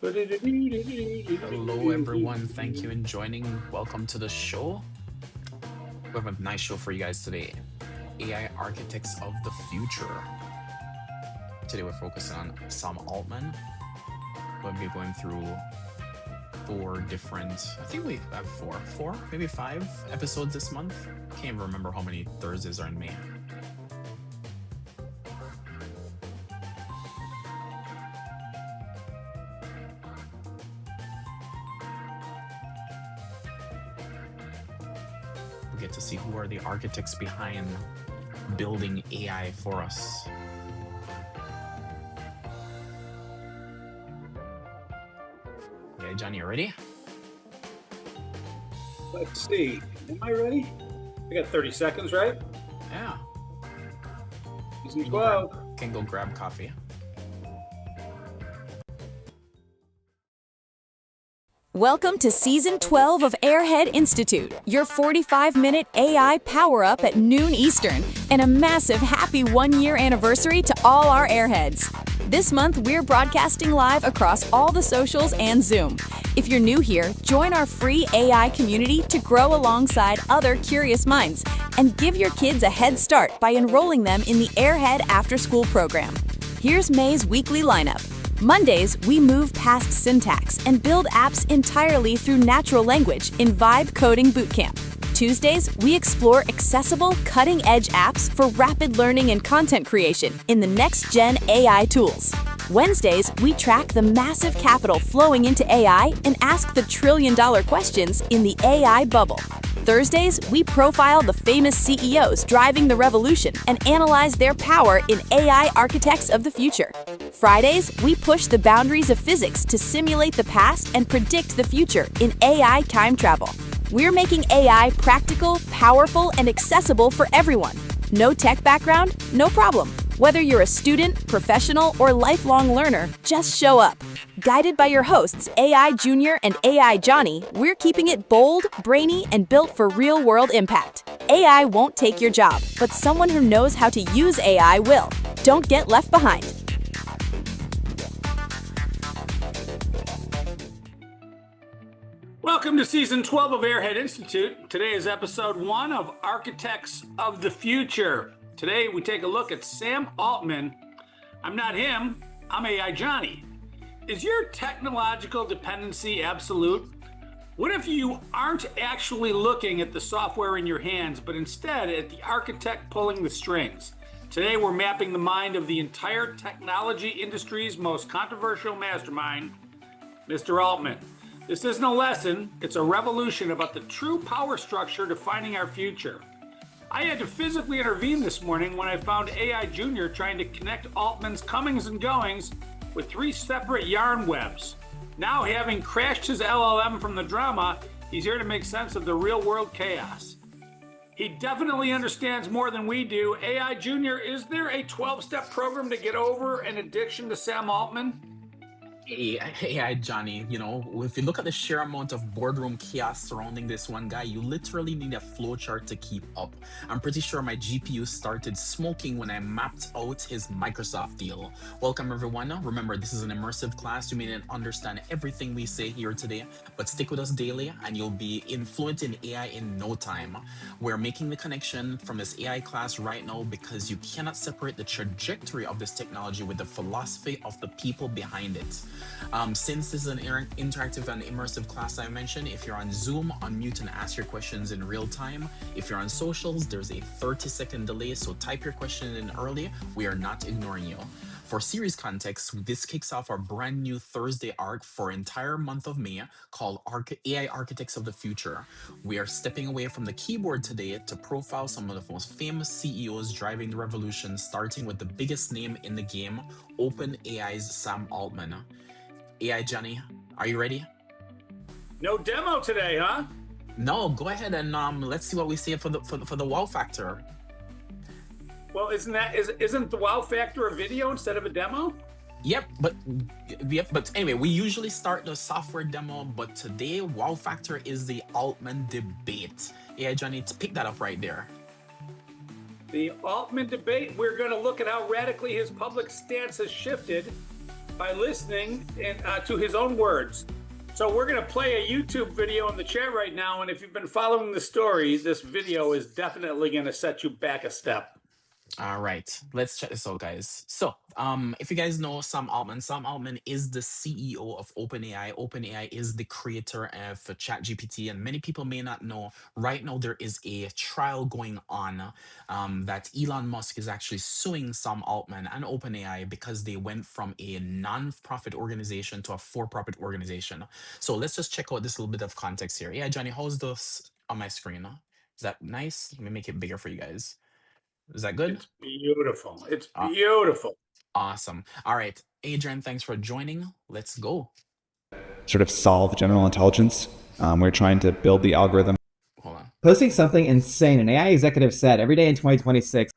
Hello, everyone. Thank you in joining. Welcome to the show. We have a nice show for you guys today. AI architects of the future. Today we're focusing on Sam Altman. We'll be going through four different, I think we have four, maybe five episodes this month. Can't even remember how many Thursdays are in May. We get to see who are the architects behind building AI for us. Yeah, Johnny, you ready? Let's see. Am I ready? I got 30 seconds, right? Yeah. Season 12. Can go grab coffee. Welcome to Season 12 of Airhead Institute, your 45-minute AI power-up at noon Eastern, and a massive happy one-year anniversary to all our Airheads. This month, we're broadcasting live across all the socials and Zoom. If you're new here, join our free AI community to grow alongside other curious minds, and give your kids a head start by enrolling them in the Airhead After-School program. Here's May's weekly lineup. Mondays, we move past syntax and build apps entirely through natural language in Vibe Coding Bootcamp. Tuesdays, we explore accessible, cutting-edge apps for rapid learning and content creation in the next-gen AI tools. Wednesdays, we track the massive capital flowing into AI and ask the trillion-dollar questions in the AI bubble. Thursdays, we profile the famous CEOs driving the revolution and analyze their power in AI architects of the future. Fridays, we push the boundaries of physics to simulate the past and predict the future in AI time travel. We're making AI practical, powerful, and accessible for everyone. No tech background? No problem. Whether you're a student, professional, or lifelong learner, just show up. Guided by your hosts, AI Junior and AI Johnny, we're keeping it bold, brainy, and built for real-world impact. AI won't take your job, but someone who knows how to use AI will. Don't get left behind. Welcome to Season 12 of Airhead Institute. Today is Episode 1 of Architects of the Future. Today, we take a look at Sam Altman. I'm not him, I'm AI Johnny. Is your technological dependency absolute? What if you aren't actually looking at the software in your hands, but instead at the architect pulling the strings? Today, we're mapping the mind of the entire technology industry's most controversial mastermind, Mr. Altman. This isn't a lesson, it's a revolution about the true power structure defining our future. I had to physically intervene this morning when I found AI Junior trying to connect Altman's comings and goings with 3 separate yarn webs. Now, having crashed his LLM from the drama, he's here to make sense of the real-world chaos. He definitely understands more than we do. AI Junior, is there a 12-step program to get over an addiction to Sam Altman? AI Johnny, if you look at the sheer amount of boardroom chaos surrounding this one guy, you literally need a flowchart to keep up. I'm pretty sure my GPU started smoking when I mapped out his Microsoft deal. Welcome everyone. Remember, this is an immersive class. You may not understand everything we say here today, but stick with us daily and you'll be fluent in AI in no time. We're making the connection from this AI class right now because you cannot separate the trajectory of this technology with the philosophy of the people behind it. Since this is an interactive and immersive class I mentioned, if you're on Zoom, unmute and ask your questions in real time. If you're on socials, there's a 30-second delay, so type your question in early. We are not ignoring you. For series context, this kicks off our brand new Thursday arc for entire month of May called AI Architects of the Future. We are stepping away from the keyboard today to profile some of the most famous CEOs driving the revolution, starting with the biggest name in the game, OpenAI's Sam Altman. AI Johnny, are you ready? No demo today, huh? No, go ahead and let's see what we see for the wow factor. Well, isn't the wow factor a video instead of a demo? Yep, but anyway, we usually start the software demo, but today wow factor is the Altman debate. AI Johnny, pick that up right there. The Altman debate, we're going to look at how radically his public stance has shifted by listening to his own words. So we're going to play a YouTube video in the chat right now, and if you've been following the story, this video is definitely going to set you back a step. All right, let's check this out, guys. So, if you guys know Sam Altman is the CEO of OpenAI. OpenAI is the creator of ChatGPT, and many people may not know. Right now, there is a trial going on that Elon Musk is actually suing Sam Altman and OpenAI because they went from a non-profit organization to a for-profit organization. So let's just check out this little bit of context here. Yeah, Johnny, how's this on my screen? Is that nice? Let me make it bigger for you guys. Is that good? It's beautiful. It's Uh, beautiful. awesome. All right. Adrian, thanks for joining. Let's go. Sort of solve general intelligence. We're trying to build the algorithm. Hold on. Posting something insane, an AI executive said every day in 2026.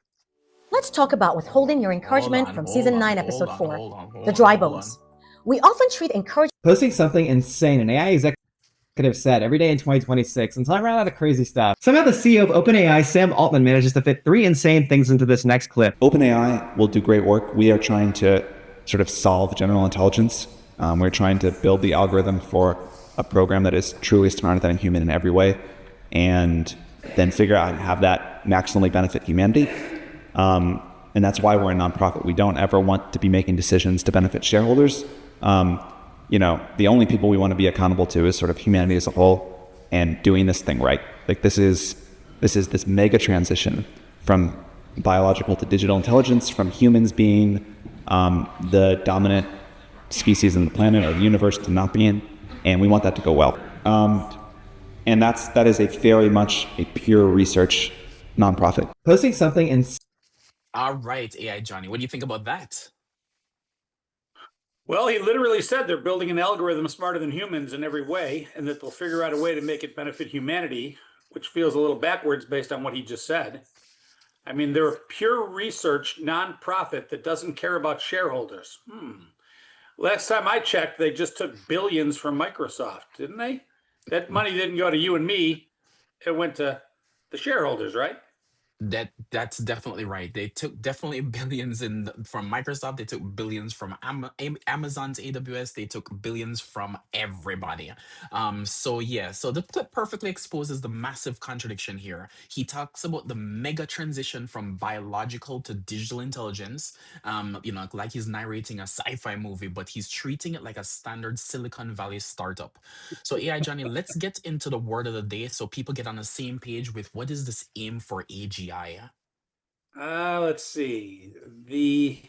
Let's talk about withholding your encouragement from Season 9, Episode 4, The Dry Bones. We often treat encouragement. Posting something insane, an AI executive said every day in 2026 until I ran out of crazy stuff. Somehow the CEO of OpenAI, Sam Altman, manages to fit 3 insane things into this next clip. OpenAI will do great work. We are trying to sort of solve general intelligence. We're trying to build the algorithm for a program that is truly smarter than a human in every way, and then figure out how to have that maximally benefit humanity. And that's why we're a nonprofit. We don't ever want to be making decisions to benefit shareholders. The only people we want to be accountable to is sort of humanity as a whole, and doing this thing right. Like this is this mega transition from biological to digital intelligence, from humans being the dominant species in the planet or the universe to not being, and we want that to go well. And that is a very much a pure research nonprofit. Posting something insane. All right, AI Johnny, what do you think about that? Well, he literally said they're building an algorithm smarter than humans in every way, and that they'll figure out a way to make it benefit humanity, which feels a little backwards based on what he just said. I mean, they're a pure research nonprofit that doesn't care about shareholders. Last time I checked, they just took billions from Microsoft, didn't they? That money didn't go to you and me. It went to the shareholders, right? That's definitely right. They took definitely billions from Microsoft. They took billions from Amazon's AWS. They took billions from everybody. So yeah, so the clip perfectly exposes the massive contradiction here. He talks about the mega transition from biological to digital intelligence. Like he's narrating a sci-fi movie, but he's treating it like a standard Silicon Valley startup. So AI Johnny, let's get into the word of the day so people get on the same page with what is this aim for AGI. Let's see. The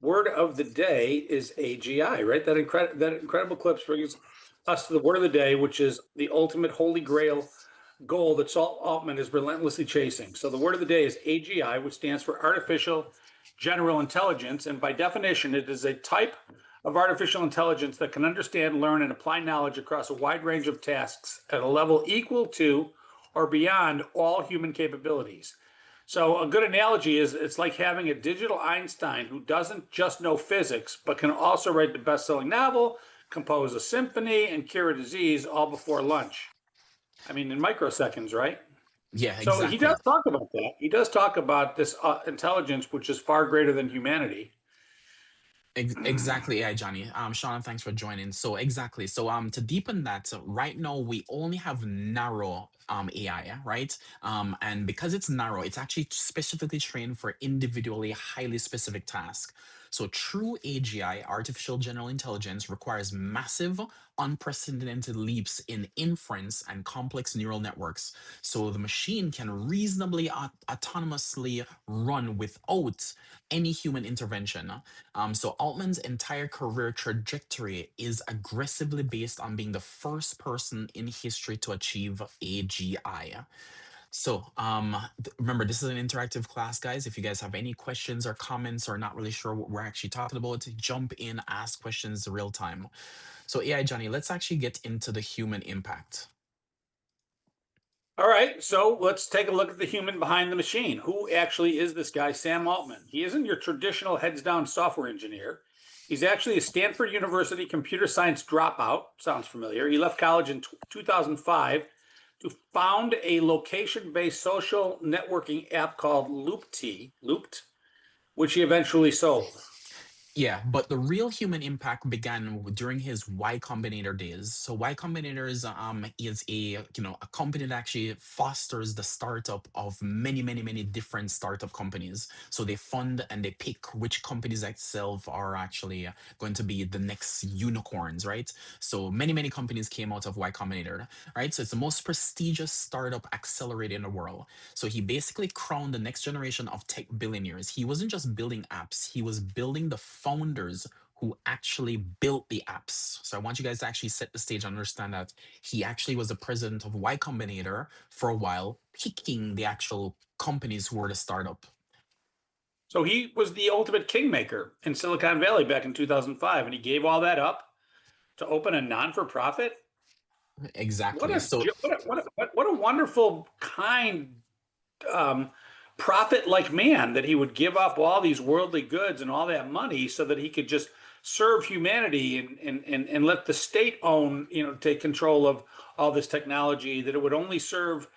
word of the day is AGI, right? That incredible clip brings us to the word of the day, which is the ultimate holy grail goal that Saul Altman is relentlessly chasing. So the word of the day is AGI, which stands for Artificial General Intelligence. And by definition, it is a type of artificial intelligence that can understand, learn, and apply knowledge across a wide range of tasks at a level equal to or beyond all human capabilities. So a good analogy is it's like having a digital Einstein who doesn't just know physics, but can also write the best-selling novel, compose a symphony, and cure a disease all before lunch. I mean, in microseconds, right? Yeah, exactly. So he does talk about that. He does talk about this intelligence, which is far greater than humanity. Exactly, yeah, Johnny. Sean, thanks for joining. So exactly. So to deepen that, right now we only have narrow AI, right? And because it's narrow, it's actually specifically trained for individually highly specific tasks. So true AGI, artificial general intelligence, requires massive, unprecedented leaps in inference and complex neural networks. So the machine can reasonably autonomously run without any human intervention. So Altman's entire career trajectory is aggressively based on being the first person in history to achieve AGI. So remember, this is an interactive class, guys. If you guys have any questions or comments or not really sure what we're actually talking about, jump in, ask questions real time. So AI Johnny, let's actually get into the human impact. All right, so let's take a look at the human behind the machine. Who actually is this guy, Sam Altman? He isn't your traditional heads-down software engineer. He's actually a Stanford University computer science dropout. Sounds familiar. He left college in 2005 to found a location-based social networking app called Looped, which he eventually sold. Yeah, but the real human impact began during his Y Combinator days. So Y Combinators is a company that actually fosters the startup of many different startup companies. So they fund and they pick which companies itself are actually going to be the next unicorns, right? So many companies came out of Y Combinator, right? So it's the most prestigious startup accelerator in the world. So he basically crowned the next generation of tech billionaires. He wasn't just building apps, he was building the founders who actually built the apps. So I want you guys to actually set the stage and understand that he actually was the president of Y Combinator for a while, picking the actual companies who were the startup. So he was the ultimate kingmaker in Silicon Valley back in 2005, and he gave all that up to open a non-for-profit. What Exactly. a So what a wonderful, kind, um, prophet-like man that he would give up all these worldly goods and all that money so that he could just serve humanity and let the state own, take control of all this technology, that it would only serve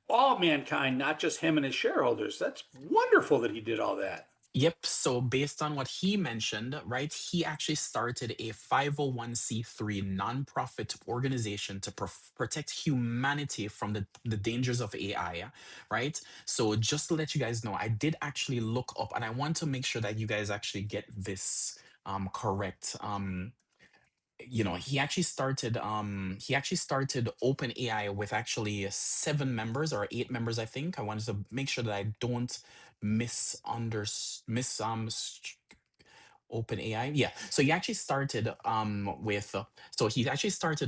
all mankind, not just him and his shareholders. That's wonderful that he did all that. yep. So based on what he mentioned, right, he actually started a 501c3 nonprofit organization to protect humanity from the dangers of AI, right? So just to let you guys know, I did actually look up, and I want to make sure that you guys actually get this correct. He actually started OpenAI with actually 7 members or 8 members, I think. I wanted to make sure that I don't OpenAI. Yeah. So he actually started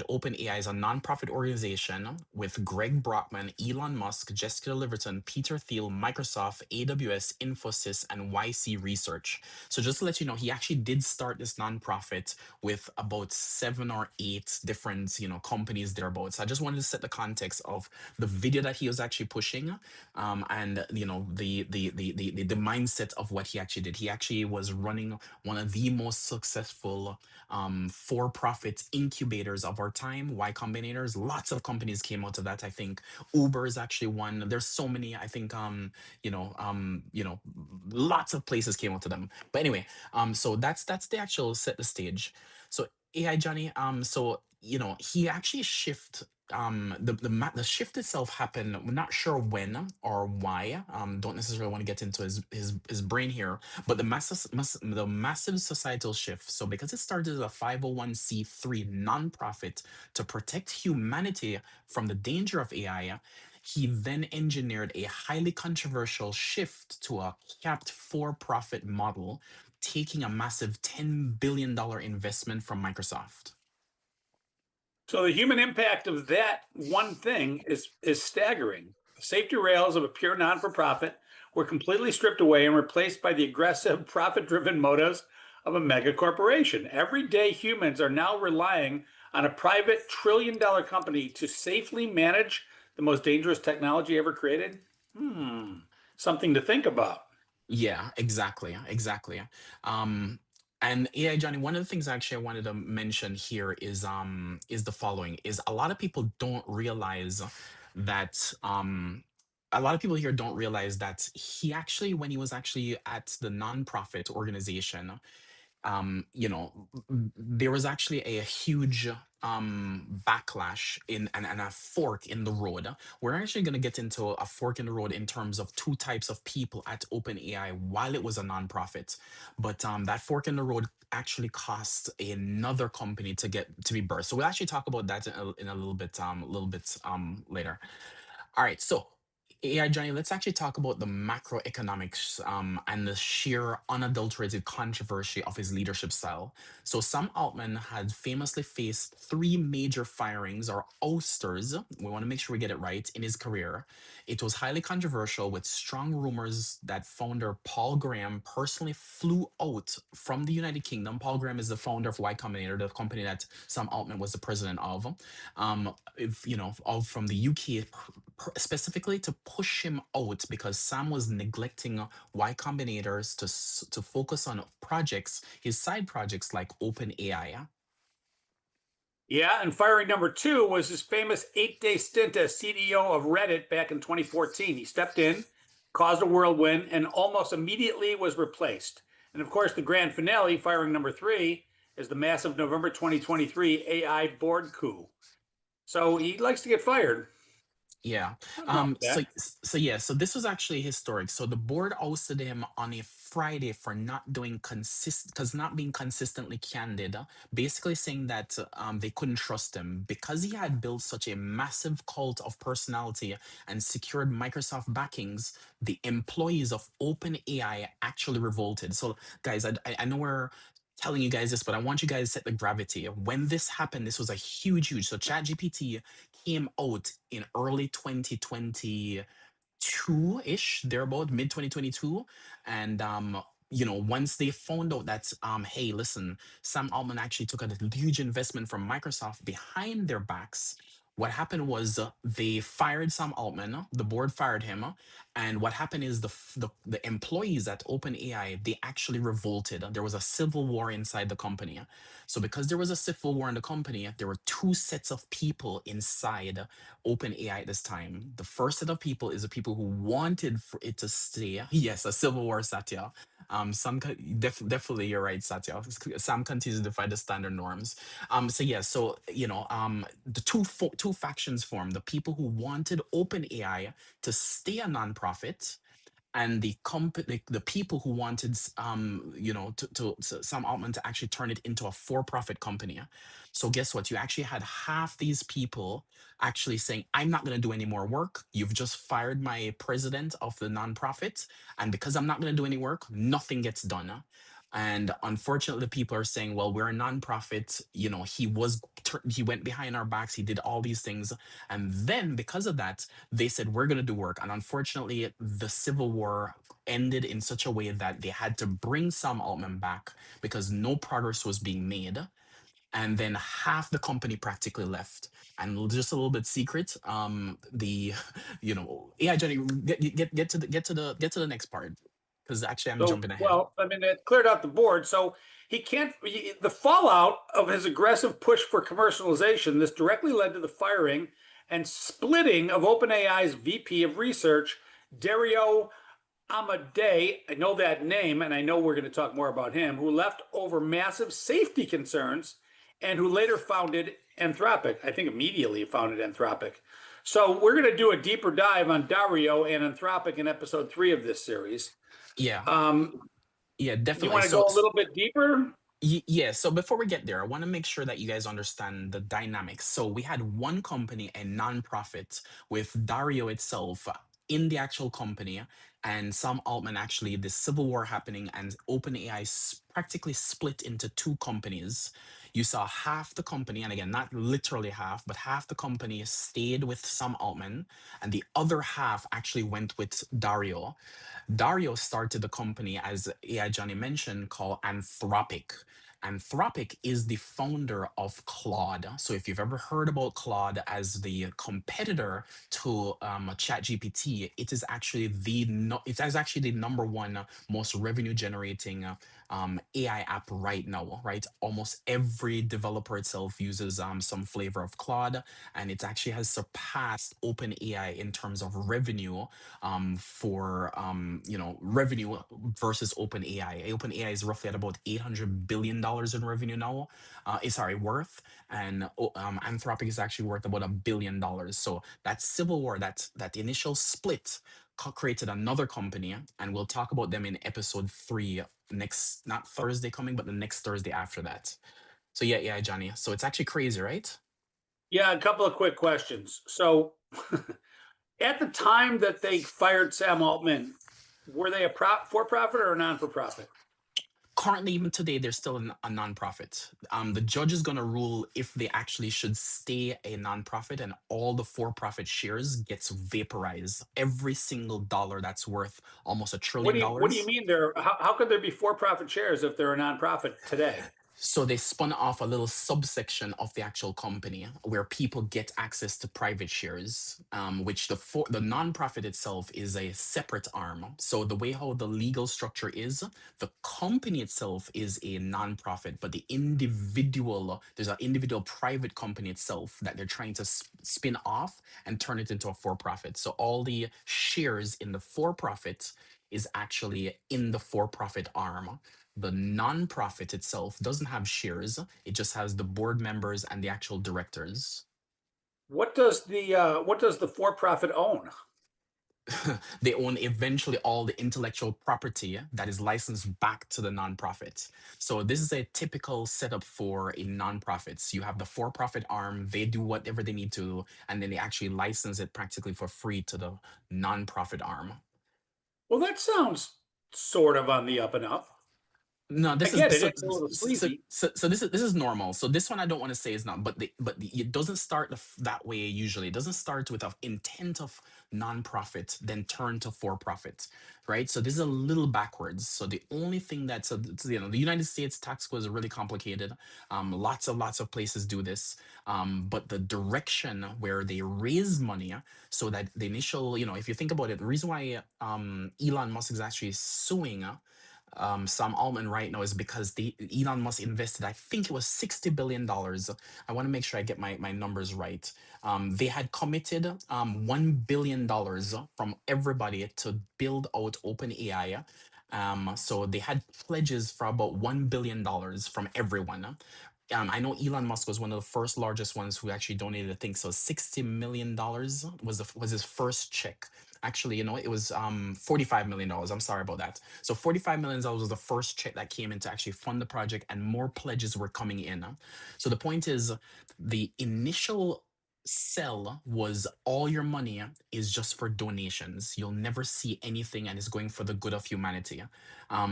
OpenAI as a nonprofit organization with Greg Brockman, Elon Musk, Jessica Liverton, Peter Thiel, Microsoft, AWS, Infosys, and YC Research. So just to let you know, he actually did start this nonprofit with about 7 or 8 different, companies thereabouts. I just wanted to set the context of the video that he was actually pushing, and the mindset of what he actually did. He actually was running one of the most successful for-profit incubators of our time, Y Combinators. Lots of companies came out of that. I think Uber is actually one. There's so many. I think lots of places came out of them. But anyway, so that's the actual set the stage. So AI Johnny, so he actually the shift itself happened. We're not sure when or why. Don't necessarily want to get into his brain here, but the massive societal shift. So because it started as a 501c3 nonprofit to protect humanity from the danger of AI, he then engineered a highly controversial shift to a capped for-profit model, taking a massive $10 billion investment from Microsoft. So the human impact of that one thing is staggering. The safety rails of a pure non-for-profit were completely stripped away and replaced by the aggressive, profit-driven motives of a mega corporation. Everyday humans are now relying on a private trillion-dollar company to safely manage the most dangerous technology ever created. Something to think about. Yeah, exactly. And yeah, Johnny, one of the things actually I wanted to mention here is the following: is a lot of people don't realize that a lot of people here don't realize that he actually, when he was actually at the nonprofit organization, there was actually a huge backlash and a fork in the road. We're actually going to get into a fork in the road in terms of 2 types of people at OpenAI while it was a nonprofit. But that fork in the road actually cost another company to be birthed. So we'll actually talk about that in a little bit later. All right, so yeah, Johnny, let's actually talk about the macroeconomics and the sheer unadulterated controversy of his leadership style. So Sam Altman had famously faced 3 major firings or ousters. We want to make sure we get it right in his career. It was highly controversial, with strong rumors that founder Paul Graham personally flew out from the United Kingdom. Paul Graham is the founder of Y Combinator, the company that Sam Altman was the president of. If of from the UK, specifically to push him out because Sam was neglecting Y Combinators to focus on projects, his side projects like OpenAI. Yeah, and firing number 2 was his famous 8-day stint as CEO of Reddit back in 2014. He stepped in, caused a whirlwind, and almost immediately was replaced. And of course, the grand finale, firing number 3, is the massive November 2023 AI board coup. So he likes to get fired. Yeah. Nothing wrong with So that. yeah. So this was actually historic. So the board ousted him on a Friday for not doing because not being consistently candid. Basically saying that they couldn't trust him because he had built such a massive cult of personality and secured Microsoft backings. The employees of OpenAI actually revolted. So guys, I know we're telling you guys this, but I want you guys to set the gravity. When this happened, this was a huge. So ChatGPT came out in early 2022 ish, thereabout mid 2022. And, once they found out that, hey, listen, Sam Altman actually took a huge investment from Microsoft behind their backs. What happened was they fired Sam Altman, the board fired him, and what happened is the employees at OpenAI, they actually revolted. There was a civil war inside the company. So because there was a civil war in the company, there were two sets of people inside OpenAI at this time. The first set of people is the people who wanted for it to stay. Yes, a civil war, Satya. Definitely you're right, Satya. Sam continues to defy the standard norms. So yeah, so the two factions formed: the people who wanted OpenAI to stay a nonprofit, and the people who wanted Sam Altman to actually turn it into a for-profit company. So guess what? You actually had half these people actually saying, I'm not going to do any more work. You've just fired my president of the nonprofit, and because I'm not going to do any work, nothing gets done. And unfortunately, people are saying, well, we're a nonprofit. He went behind our backs. He did all these things. And then because of that, they said, we're going to do work. And unfortunately, the Civil War ended in such a way that they had to bring Sam Altman back because no progress was being made. And then half the company practically left. And just a little bit secret, the AI Johnny, get to the next part, because actually I'm So, jumping ahead. well, I mean, it cleared out the board. So the fallout of his aggressive push for commercialization, this directly led to the firing and splitting of OpenAI's VP of Research, Dario Amadei. I know that name, and I know we're going to talk more about him, who left over massive safety concerns and who later founded Anthropic. I think immediately founded Anthropic. So we're going to do a deeper dive on Dario and Anthropic in episode 3 of this series. Yeah, Um, yeah, you definitely. want to So go a little bit deeper? Yeah, so before we get there, I want to make sure that you guys understand the dynamics. So we had one company, a nonprofit, with Dario itself in the actual company, and Sam Altman actually, the civil war happening, and OpenAI practically split into two companies. You saw half the company, and again, not literally half, but half the company stayed with Sam Altman, and the other half actually went with Dario. Dario started the company, as AI Johnny mentioned, called Anthropic. Anthropic is the founder of Claude. So if you've ever heard about Claude as the competitor to ChatGPT, it is actually the number one most revenue generating AI app right now. Right, almost every developer itself uses some flavor of Claude, and it actually has surpassed OpenAI in terms of revenue for revenue versus OpenAI. OpenAI is roughly at about $800 billion in revenue now. Sorry, worth, and Anthropic is actually worth about $1 billion. So that civil war, that initial split, created another company, and we'll talk about them in episode 3 next, not Thursday coming, but the next Thursday after that. So yeah, Johnny. So it's actually crazy, right? Yeah, a couple of quick questions. So, at the time that they fired Sam Altman, were they a for-profit or a non-for-profit? Currently, even today, they're still a nonprofit. The judge is going to rule if they actually should stay a nonprofit, and all the for-profit shares gets vaporized. Every single dollar that's worth almost a What trillion do you dollars. mean there? How could there be for-profit shares if they're a nonprofit today? So they spun off a little subsection of the actual company where people get access to private shares, which the nonprofit itself is a separate arm. So the way how the legal structure is, the company itself is a nonprofit, but there's an individual private company itself that they're trying to spin off and turn it into a for-profit. So all the shares in the for-profit is actually in the for-profit arm. The nonprofit itself doesn't have shares. It just has the board members and the actual directors. What does the for-profit own? They own eventually all the intellectual property that is licensed back to the nonprofit. So this is a typical setup for a nonprofit. So you have the for-profit arm, they do whatever they need to, and then they actually license it practically for free to the nonprofit arm. Well, that sounds sort of on the up and up. No, I this is get it. so It's a little so sleazy. so this is normal. So this one I don't want to say is not, but it doesn't start that way usually. It doesn't start with an intent of nonprofit, then turn to for profit, right? So this is a little backwards. So the only thing that's the United States tax code is really complicated. Lots of places do this, but the direction where they raise money, so that the initial, if you think about it, the reason why Elon Musk is actually suing Sam Altman right now is because Elon Musk invested, I think it was $60 billion. I want to make sure I get my numbers right. They had committed $1 billion from everybody to build out OpenAI. So they had pledges for about $1 billion from everyone. I know Elon Musk was one of the first largest ones who actually donated, I think so, $60 million was his first check. Actually, it was $45 million. I'm sorry about that. So $45 million was the first check that came in to actually fund the project, and more pledges were coming in. So the point is, the initial sell was all your money is just for donations. You'll never see anything, and it's going for the good of humanity.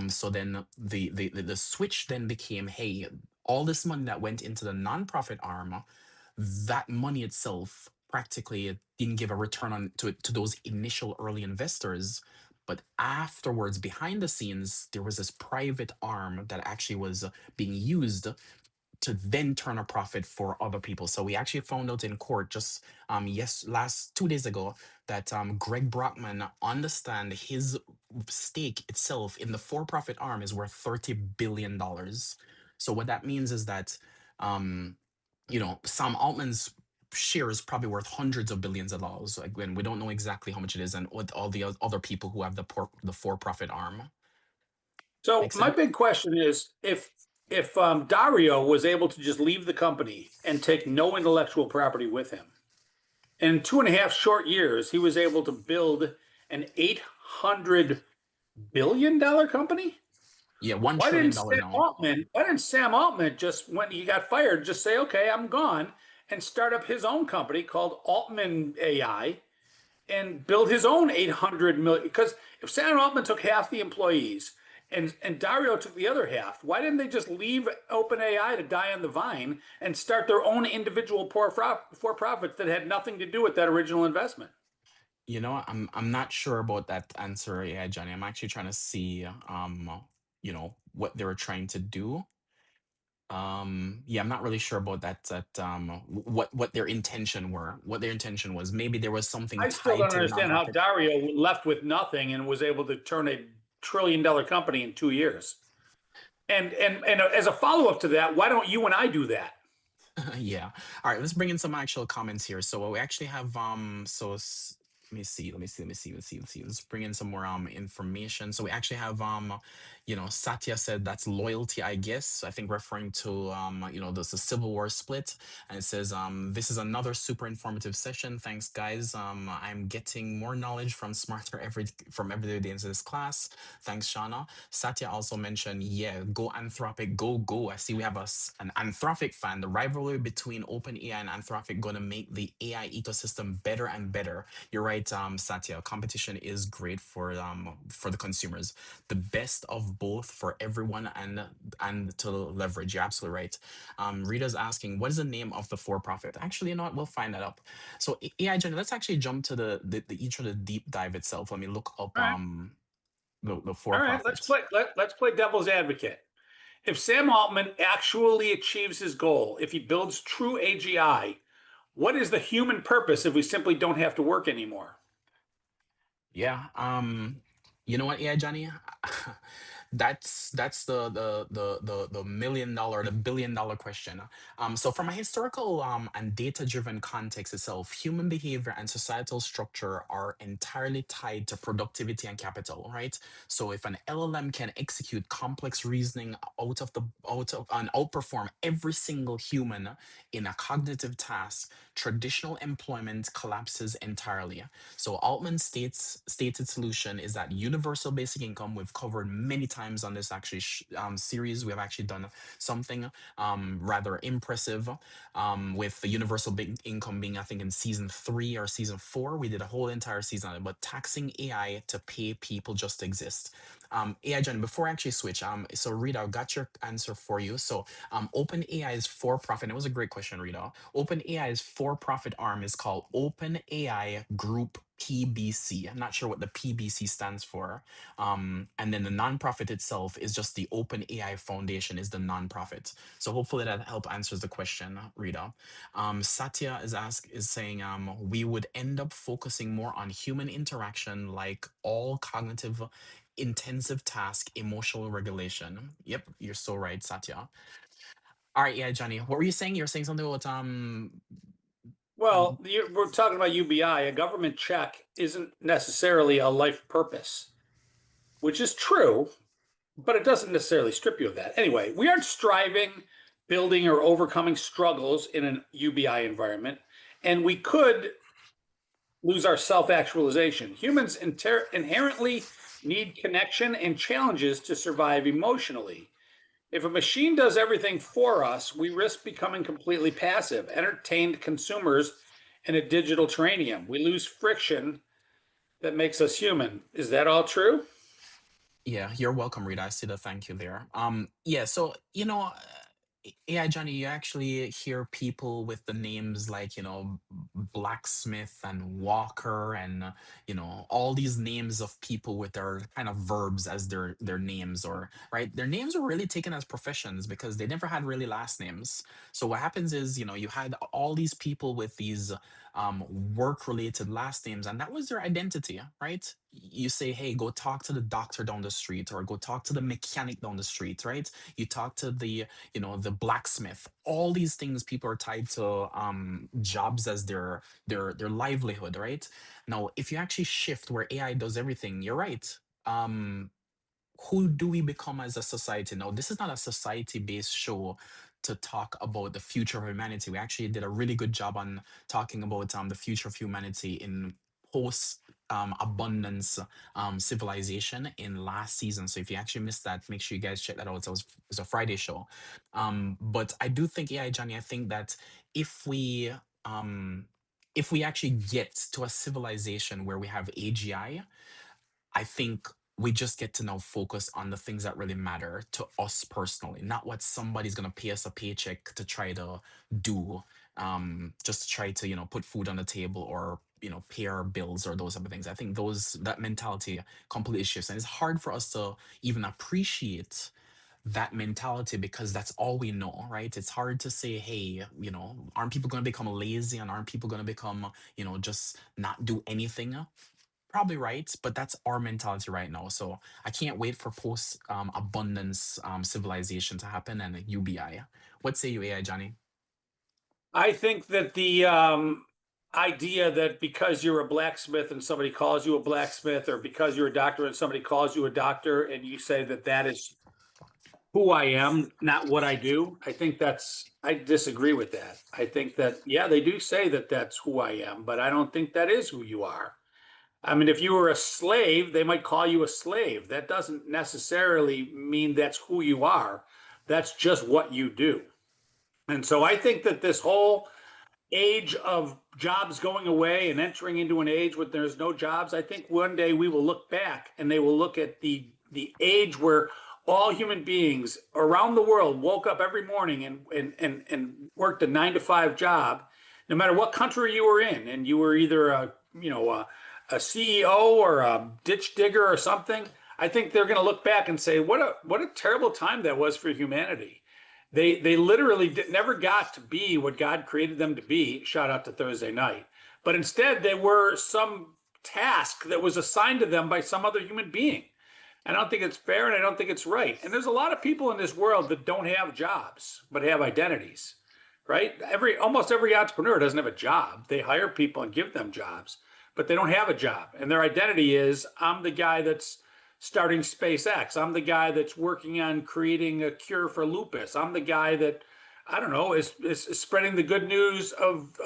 So then the switch then became, hey, all this money that went into the nonprofit arm, that money itself practically didn't give a return to those initial early investors. But afterwards, behind the scenes, there was this private arm that actually was being used to then turn a profit for other people. So we actually found out in court just last 2 days ago that Greg Brockman understand his stake itself in the for-profit arm is worth $30 billion. So what that means is that Sam Altman's share is probably worth hundreds of billions of dollars. Again, we don't know exactly how much it is, and what all the other people who have the for-profit arm. So Make my sense? big question is, if Dario was able to just leave the company and take no intellectual property with him, in 2.5 short years, he was able to build an $800 billion company. Yeah, $1 Why trillion didn't dollar Sam now. Altman? Why didn't Sam Altman just, when he got fired, just say, "Okay, I'm gone," and start up his own company called Altman AI and build his own 800 million? Because if Sam Altman took half the employees and Dario took the other half, why didn't they just leave OpenAI to die on the vine and start their own individual for-profits that had nothing to do with that original investment? I'm not sure about that answer, yeah, Johnny. I'm actually trying to see what they were trying to do. Yeah, I'm not really sure about what their intention was. Maybe there was something I still tied don't to the understand how nonprofit. Dario left with nothing and was able to turn $1 trillion company in 2 years. And as a follow up to that, why don't you and I do that? Yeah. All right, let's bring in some actual comments here. So we actually have let me see. Let's bring in some more information. So we actually have Satya said that's loyalty, I guess. I think referring to the Civil War split. And it says this is another super informative session. Thanks guys. I'm getting more knowledge from every day into this class. Thanks, Shauna. Satya also mentioned, yeah, go Anthropic, go. I see we have an Anthropic fan. The rivalry between OpenAI and Anthropic going to make the AI ecosystem better and better. You're right, Satya. Competition is great for the consumers. The best of both for everyone and to leverage. You're absolutely right. Rita's asking, what is the name of the for-profit? Actually, you know what? We'll find that up. So AI Journey, let's actually jump to the deep dive itself. Let me look up All right. the All right, let's for-profit. play devil's advocate. If Sam Altman actually achieves his goal, if he builds true AGI, what is the human purpose if we simply don't have to work anymore? Yeah. You know what, AI Johnny? That's the $1 million, the $1 billion question. So from a historical and data-driven context itself, human behavior and societal structure are entirely tied to productivity and capital, right? So if an LLM can execute complex reasoning out of and outperform every single human in a cognitive task, traditional employment collapses entirely. So Altman's stated solution is that universal basic income. We've covered many times on this actually series. We have actually done something rather impressive with the universal big income being, I think, in season 3 or season 4. We did a whole entire season on it, but taxing AI to pay people just to exist. AI John, before I actually switch, so Rita, I got your answer for you. So OpenAI's for-profit, it was a great question, Rita. OpenAI's for-profit arm is called OpenAI Group PBC. I'm not sure what the PBC stands for. And then the nonprofit itself is just the OpenAI Foundation is the nonprofit. So hopefully that help answers the question, Rita. Satya is saying we would end up focusing more on human interaction, like all cognitive intensive task, emotional regulation. Yep, you're so right, Satya. All right, yeah, Johnny, what were you saying? You're saying something about Well, we're talking about UBI. A government check isn't necessarily a life purpose, which is true, but it doesn't necessarily strip you of that. Anyway, we aren't striving, building, or overcoming struggles in an UBI environment, and we could lose our self-actualization. Humans inherently need connection and challenges to survive emotionally. If a machine does everything for us, we risk becoming completely passive, entertained consumers in a digital terranium. We lose friction that makes us human. Is that all true? Yeah, you're welcome, Rita. I see the thank you there. Yeah, so yeah, Johnny, you actually hear people with the names like, Blacksmith and Walker and all these names of people with their kind of verbs as their names, or right, their names were really taken as professions because they never had really last names. So what happens is, you had all these people with these work related last names, and that was their identity, right? You say, hey, go talk to the doctor down the street, or go talk to the mechanic down the street, right? You talk to the blacksmith. All these things, people are tied to jobs as their livelihood, right? Now if you actually shift where AI does everything, you're right. Who do we become as a society? Now, this is not a society based show to talk about the future of humanity. We actually did a really good job on talking about the future of humanity in post abundance civilization in last season. So if you actually missed that, make sure you guys check that out. It was a Friday show. But I do think, yeah, Johnny, I think that if we actually get to a civilization where we have AGI, I think we just get to now focus on the things that really matter to us personally, not what somebody's gonna pay us a paycheck to try to do, just to try to put food on the table, or pay our bills, or those type of things. I think that mentality completely shifts, and it's hard for us to even appreciate that mentality because that's all we know, right? It's hard to say, hey, aren't people going to become lazy, and aren't people going to become, just not do anything? Probably right, but that's our mentality right now. So I can't wait for post abundance civilization to happen and a UBI. What say you, AI Johnny? I think that the idea that because you're a blacksmith and somebody calls you a blacksmith, or because you're a doctor and somebody calls you a doctor, and you say that that is who I am, not what I do, I disagree with that. I think that, yeah, they do say that that's who I am, but I don't think that is who you are. I mean, if you were a slave, they might call you a slave. That doesn't necessarily mean that's who you are. That's just what you do. And so I think that this whole age of jobs going away and entering into an age where there's no jobs, I think one day we will look back and they will look at the age where all human beings around the world woke up every morning and worked a 9 to 5 job, no matter what country you were in, and you were either a CEO or a ditch digger or something. I think they're going to look back and say, what a terrible time that was for humanity. They literally never got to be what God created them to be. Shout out to Thursday Night. But instead, they were some task that was assigned to them by some other human being. I don't think it's fair, and I don't think it's right. And there's a lot of people in this world that don't have jobs but have identities, right? Almost every entrepreneur doesn't have a job. They hire people and give them jobs, but they don't have a job. And their identity is, I'm the guy that's starting SpaceX. I'm the guy that's working on creating a cure for lupus. I'm the guy that, I don't know, is spreading the good news of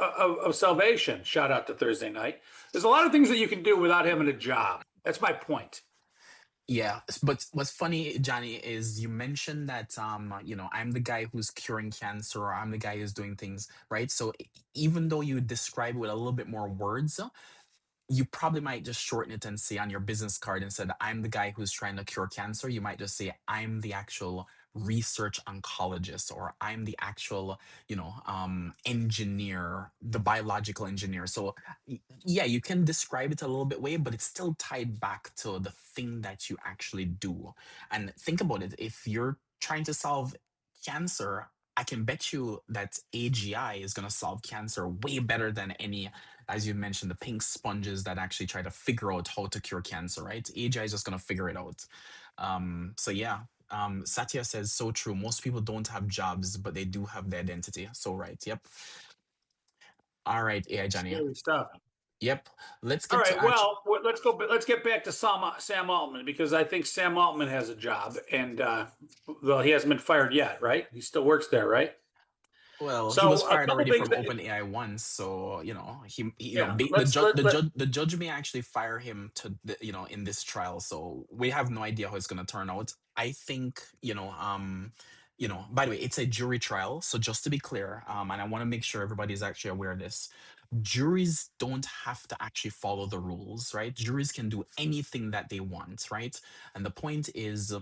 salvation. Shout out to Thursday Night. There's a lot of things that you can do without having a job. That's my point. Yeah, but what's funny, Johnny, is you mentioned that I'm the guy who's curing cancer, or I'm the guy who's doing things, right? So even though you describe it with a little bit more words, you probably might just shorten it and say on your business card, instead of I'm the guy who's trying to cure cancer, you might just say I'm the actual research oncologist, or I'm the actual, engineer, the biological engineer. So yeah, you can describe it a little bit way, but it's still tied back to the thing that you actually do. And think about it, if you're trying to solve cancer, I can bet you that AGI is going to solve cancer way better than any, as you mentioned, the pink sponges that actually try to figure out how to cure cancer, right? AGI is just going to figure it out. So yeah, Satya says, so true. Most people don't have jobs, but they do have the identity. So right. Yep. All right, AI Johnny. Scary stuff. Yep. Let's All get to right. Well, let's go. Let's get back to Sam Altman, because I think Sam Altman has a job, and well, he hasn't been fired yet, right? He still works there, right? Well, he was So a fired couple already things from that, OpenAI once, so yeah. the judge may actually fire him in this trial. So we have no idea how it's going to turn out. I think by the way, it's a jury trial. So just to be clear, and I want to make sure everybody is actually aware of this, juries don't have to actually follow the rules, right? Juries can do anything that they want, right? And the point is,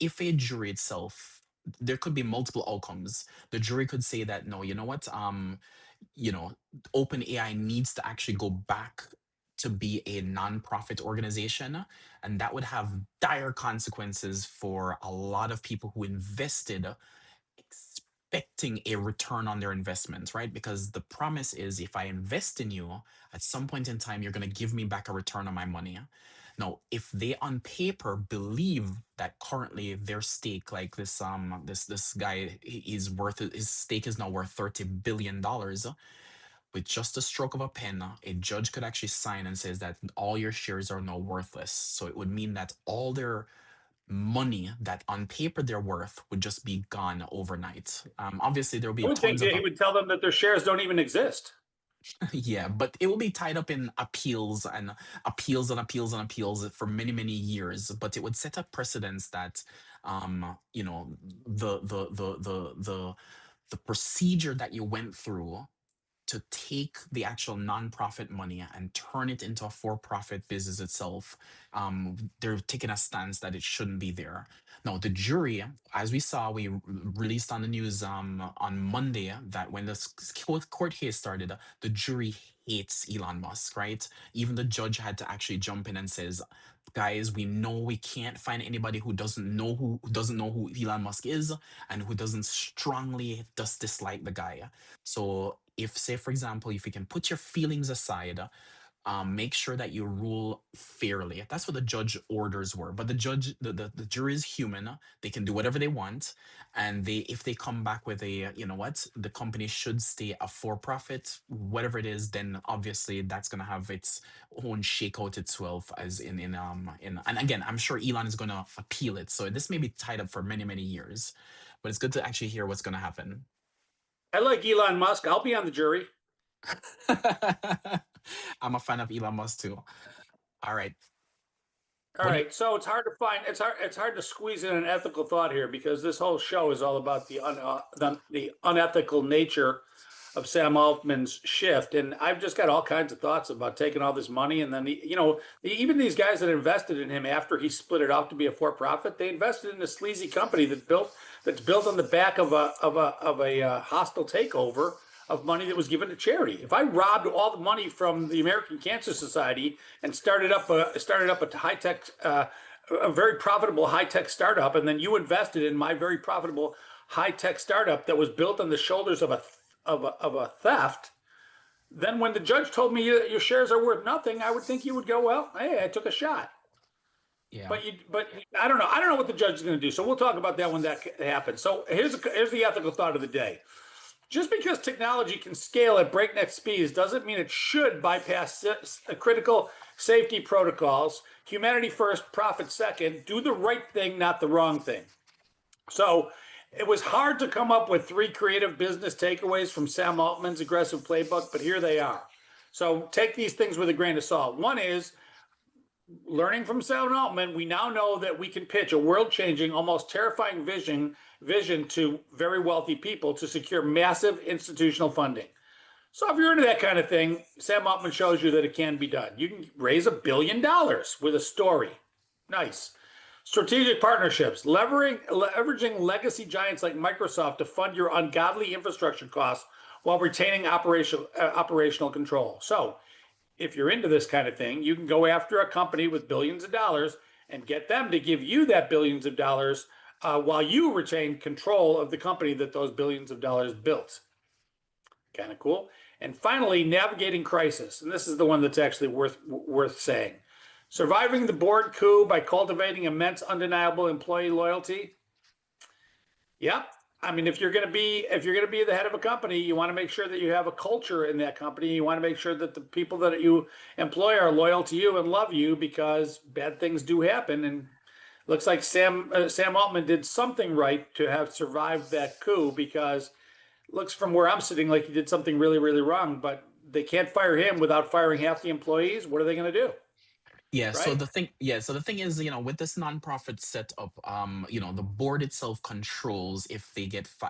if a jury itself, there could be multiple outcomes. The jury could say that no, you know what, you know OpenAI needs to actually go back to be a non-profit organization, and that would have dire consequences for a lot of people who invested expecting a return on their investment, right? Because the promise is, if I invest in you, at some point in time, you're going to give me back a return on my money. Now, if they on paper believe that currently their stake, like this guy, his stake is now worth $30 billion, with just a stroke of a pen, a judge could actually sign and says that all your shares are now worthless. So it would mean that all their money that on paper they're worth would just be gone overnight. Obviously, there will I be would think tons that of he would tell them that their shares don't even exist. yeah, but it will be tied up in appeals and appeals and appeals and appeals for many, many years. But it would set up precedents that, the procedure that you went through to take the actual nonprofit money and turn it into a for-profit business itself, they're taking a stance that it shouldn't be there. Now, the jury, as we saw, we released on the news on Monday, that when the court case started, the jury hates Elon Musk, right? Even the judge had to actually jump in and says, guys, we know we can't find anybody who doesn't know who Elon Musk is, and who doesn't strongly just dislike the guy. So if, say, for example, if you can put your feelings aside, make sure that you rule fairly. That's what the judge orders were. But the judge, the jury is human. They can do whatever they want. And if they come back with a, you know what, the company should stay a for-profit, whatever it is, then obviously that's gonna have its own shakeout itself, as and again, I'm sure Elon is gonna appeal it. So this may be tied up for many, many years. But it's good to actually hear what's gonna happen. I like Elon Musk. I'll be on the jury. I'm a fan of Elon Musk too. All right. All What do you, right, so it's hard to find. It's hard to squeeze in an ethical thought here, because this whole show is all about the unethical nature of Sam Altman's shift, and I've just got all kinds of thoughts about taking all this money, and then even these guys that invested in him after he split it off to be a for-profit, they invested in a sleazy company that's built on the back of a hostile takeover of money that was given to charity. If I robbed all the money from the American Cancer Society and started up a high tech, a very profitable high tech startup, and then you invested in my very profitable high tech startup that was built on the shoulders of a theft, then when the judge told me your shares are worth nothing, I would think you would go, well, hey, I took a shot. Yeah. but I don't know. I don't know what the judge is going to do. So we'll talk about that when that happens. So here's the ethical thought of the day. Just because technology can scale at breakneck speeds doesn't mean it should bypass critical safety protocols. Humanity first, profit second. Do the right thing, not the wrong thing. So it was hard to come up with 3 creative business takeaways from Sam Altman's aggressive playbook, but here they are. So take these things with a grain of salt. One is learning from Sam Altman, we now know that we can pitch a world-changing, almost terrifying vision to very wealthy people to secure massive institutional funding. So if you're into that kind of thing, Sam Altman shows you that it can be done. You can raise $1 billion with a story. Nice. Strategic partnerships, leveraging legacy giants like Microsoft to fund your ungodly infrastructure costs while retaining operational control. So if you're into this kind of thing, you can go after a company with billions of dollars and get them to give you that billions of dollars while you retain control of the company that those billions of dollars built. Kind of cool. And finally, navigating crisis. And this is the one that's actually worth saying. Surviving the board coup by cultivating immense undeniable employee loyalty. Yep. I mean, if you're going to be the head of a company, you want to make sure that you have a culture in that company. You want to make sure that the people that you employ are loyal to you and love you, because bad things do happen. And looks like Sam Altman did something right to have survived that coup, because looks from where I'm sitting like he did something really, really wrong. But they can't fire him without firing half the employees. What are they going to do? Yeah, Right? so the thing is, with this nonprofit setup, the board itself controls if they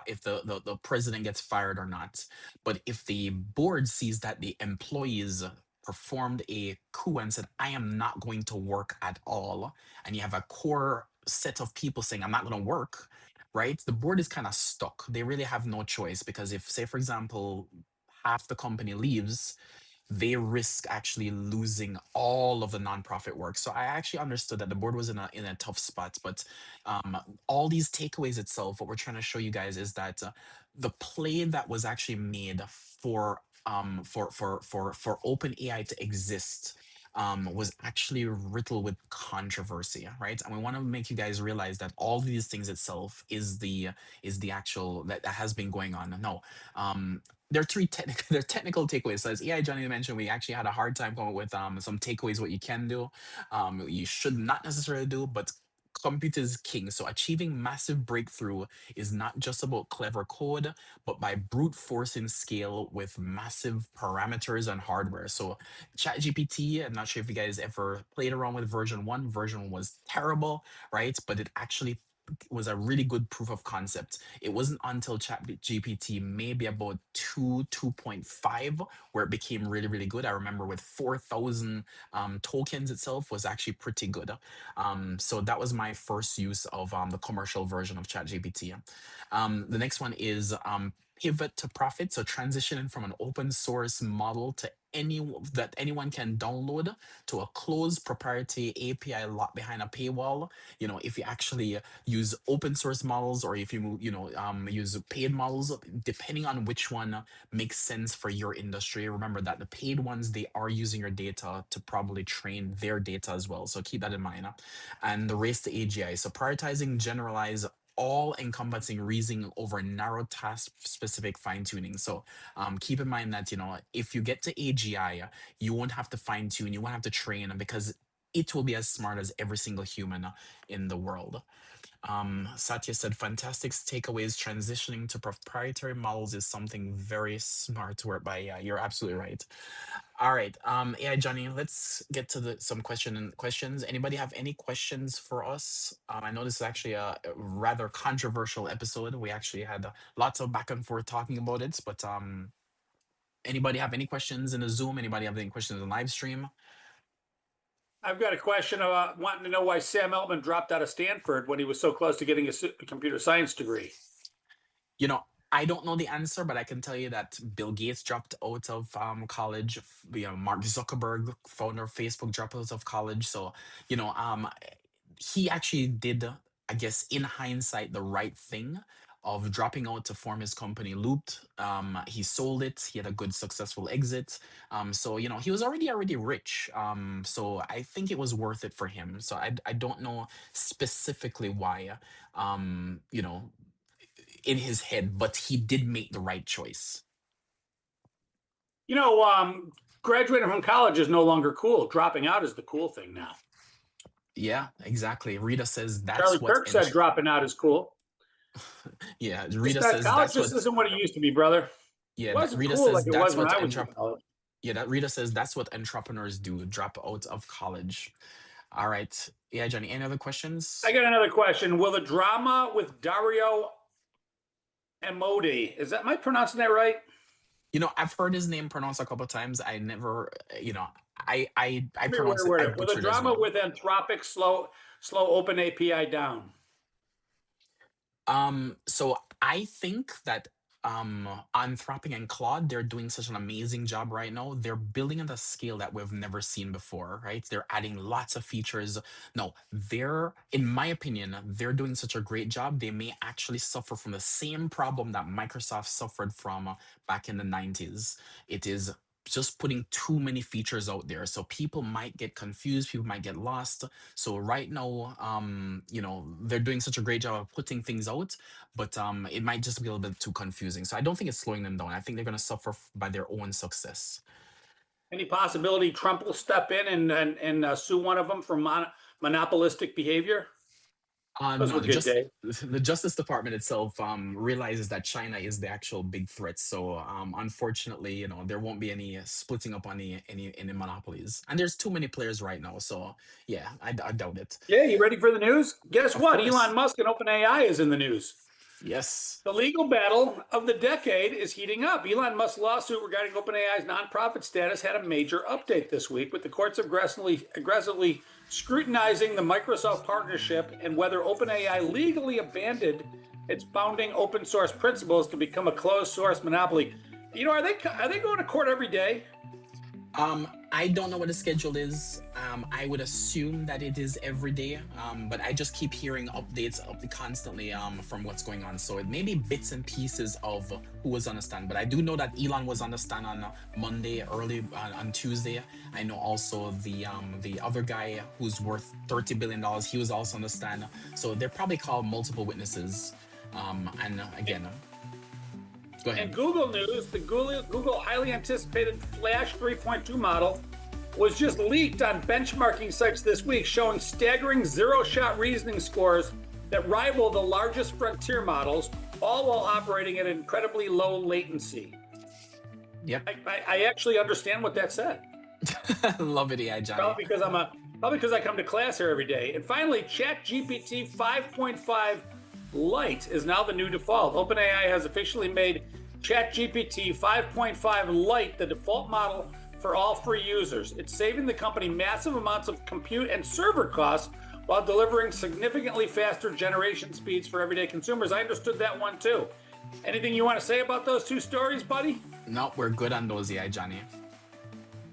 if the president gets fired or not. But if the board sees that the employees performed a coup and said, I am not going to work at all, and you have a core set of people saying, I'm not going to work, right? The board is kind of stuck. They really have no choice, because if, say, for example, half the company leaves, they risk actually losing all of the nonprofit work. So I actually understood that the board was in a tough spot, but um, all these takeaways itself, what we're trying to show you guys is that the play that was actually made for open AI to exist was actually riddled with controversy, right? And we want to make you guys realize that all these things itself is the actual that has been going on. No, there are there are technical takeaways. So as AI Johnny mentioned, we actually had a hard time coming up with some takeaways what you can do, you should not necessarily do, but compute is king. So achieving massive breakthrough is not just about clever code, but by brute forcing scale with massive parameters and hardware. So ChatGPT, I'm not sure if you guys ever played around with version 1. Version 1 was terrible, right? But it actually was a really good proof of concept. It wasn't until ChatGPT maybe about 2.5 where it became really, really good. I remember with 4,000 tokens itself was actually pretty good. So that was my first use of the commercial version of ChatGPT. The next one is pivot to profit. So transitioning from an open source model to that anyone can download to a closed proprietary API locked behind a paywall. If you actually use open source models, or if you use paid models, depending on which one makes sense for your industry. Remember that the paid ones, they are using your data to probably train their data as well, so keep that in mind. And the race to AGI, so prioritizing generalize all encompassing reasoning over narrow task specific fine tuning. So keep in mind that if you get to AGI, you won't have to fine tune, you won't have to train, because it will be as smart as every single human in the world. Satya said, fantastic takeaways. Transitioning to proprietary models is something very smart to work by. Yeah, you're absolutely right. All right. Yeah, Johnny, let's get to some questions. Anybody have any questions for us? I know this is actually a rather controversial episode. We actually had lots of back and forth talking about it, but anybody have any questions in the Zoom? Anybody have any questions in the live stream? I've got a question about wanting to know why Sam Altman dropped out of Stanford when he was so close to getting a computer science degree. I don't know the answer, but I can tell you that Bill Gates dropped out of college. Mark Zuckerberg, founder of Facebook, dropped out of college. So, you know, um, he actually did, I guess, in hindsight, the right thing of dropping out to form his company Looped. He sold it. He had a good successful exit. So he was already rich. So I think it was worth it for him. So I don't know specifically why. In his head, but he did make the right choice. Graduating from college is no longer cool. Dropping out is the cool thing now. Yeah, exactly. Rita says that's Charlie what. Kirk said dropping out is cool. Yeah, Rita That says college that's what. just isn't what it used to be, brother. Yeah, It wasn't Rita cool like says it that's was when what I was in college. Yeah, that Rita says that's what entrepreneurs do: drop out of college. All right. Yeah, Johnny. Any other questions? I got another question. Will the drama with Dario Amodei, am I pronouncing that right? I've heard his name pronounced a couple of times. I never, I Will pronounce it. I the butchered it as drama well. with Anthropic slow open API down? So I think that Anthropic and Claude, they're doing such an amazing job right now. They're building at a scale that we've never seen before, right? They're adding lots of features. No, in my opinion, they're doing such a great job. They may actually suffer from the same problem that Microsoft suffered from back in the 90s. It is just putting too many features out there. So people might get confused, people might get lost. So right now, they're doing such a great job of putting things out, but it might just be a little bit too confusing. So I don't think it's slowing them down. I think they're going to suffer by their own success. Any possibility Trump will step in and sue one of them for monopolistic behavior? Those No, were good days. the Justice Department itself realizes that China is the actual big threat. So unfortunately, there won't be any splitting up on any monopolies. And there's too many players right now. So yeah, I doubt it. Yeah, you ready for the news? Guess Of what? course. Elon Musk and OpenAI is in the news. Yes. The legal battle of the decade is heating up. Elon Musk's lawsuit regarding OpenAI's nonprofit status had a major update this week, with the courts aggressively scrutinizing the Microsoft partnership and whether OpenAI legally abandoned its founding open source principles to become a closed source monopoly. Are they going to court every day? I don't know what the schedule is. I would assume that it is every day, but I just keep hearing updates constantly from what's going on. So it may be bits and pieces of who was on the stand, but I do know that Elon was on the stand on Monday, early on Tuesday. I know also the other guy who's worth $30 billion. He was also on the stand. So they're probably called multiple witnesses. And again. And Google news, the Google highly anticipated Flash 3.2 model was just leaked on benchmarking sites this week, showing staggering zero-shot reasoning scores that rival the largest frontier models, all while operating at incredibly low latency. Yep. I actually understand what that said. Love it, yeah, Johnny. Probably because I come to class here every day. And finally, ChatGPT 5.5 Lite is now the new default. OpenAI has officially made ChatGPT 5.5 Lite the default model for all free users. It's saving the company massive amounts of compute and server costs while delivering significantly faster generation speeds for everyday consumers. I understood that one too. Anything you want to say about those two stories, buddy? No, we're good on those, yeah, Johnny.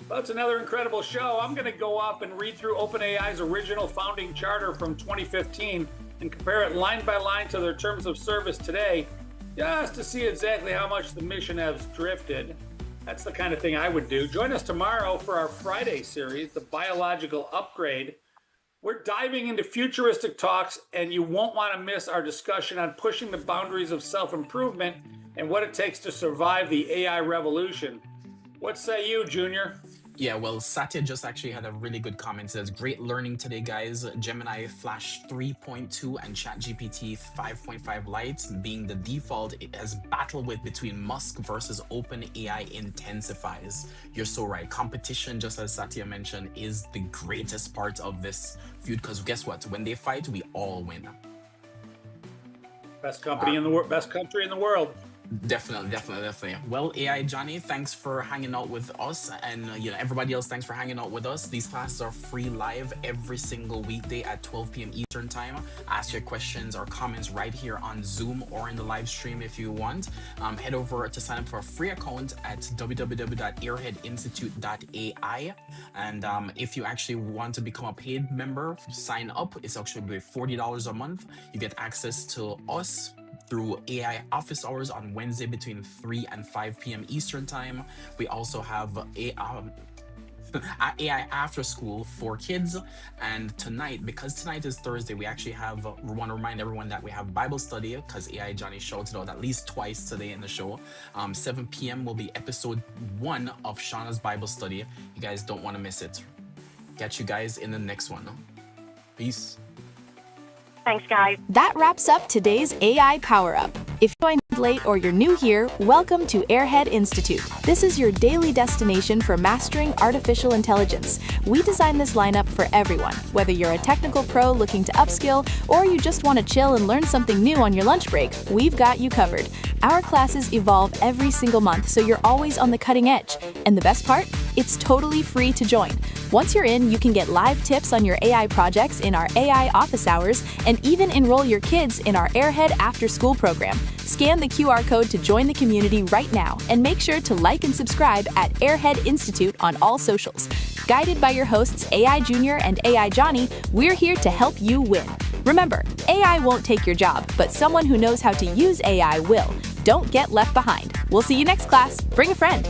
Well, it's another incredible show. I'm going to go off and read through OpenAI's original founding charter from 2015 and compare it line by line to their terms of service today, just to see exactly how much the mission has drifted. That's the kind of thing I would do. Join us tomorrow for our Friday series, The Biological Upgrade. We're diving into futuristic talks, and you won't want to miss our discussion on pushing the boundaries of self-improvement and what it takes to survive the AI revolution. What say you, Junior? Yeah, well, Satya just actually had a really good comment. It says, great learning today, guys. Gemini Flash 3.2 and ChatGPT 5.5 Lite being the default as battle between Musk versus OpenAI intensifies. You're so right. Competition, just as Satya mentioned, is the greatest part of this feud, because guess what? When they fight, we all win. Best country in the world. Definitely. Well, AI Johnny, thanks for hanging out with us, and everybody else, thanks for hanging out with us. These classes are free live every single weekday at 12 p.m. Eastern time. Ask your questions or comments right here on Zoom or in the live stream if you want. Head over to sign up for a free account at www.airheadinstitute.ai, and if you actually want to become a paid member, sign up. It's actually $40 a month. You get access to us through AI office hours on Wednesday between 3 and 5 p.m. Eastern Time. We also have AI after school for kids. And tonight, because tonight is Thursday, we actually we want to remind everyone that we have Bible study because AI Johnny shouted out at least twice today in the show. 7 p.m. will be episode 1 of Shauna's Bible study. You guys don't want to miss it. Catch you guys in the next one. Peace. Thanks, guys. That wraps up today's AI Power Up. If you joined late or you're new here, welcome to Airhead Institute. This is your daily destination for mastering artificial intelligence. We designed this lineup for everyone, whether you're a technical pro looking to upskill or you just want to chill and learn something new on your lunch break, we've got you covered. Our classes evolve every single month, so you're always on the cutting edge. And the best part? It's totally free to join. Once you're in, you can get live tips on your AI projects in our AI office hours and even enroll your kids in our Airhead after school program. Scan the QR code to join the community right now and make sure to like and subscribe at Airhead Institute on all socials. Guided by your hosts AI Junior and AI Johnny, we're here to help you win. Remember, AI won't take your job, but someone who knows how to use AI will. Don't get left behind. We'll see you next class. Bring a friend.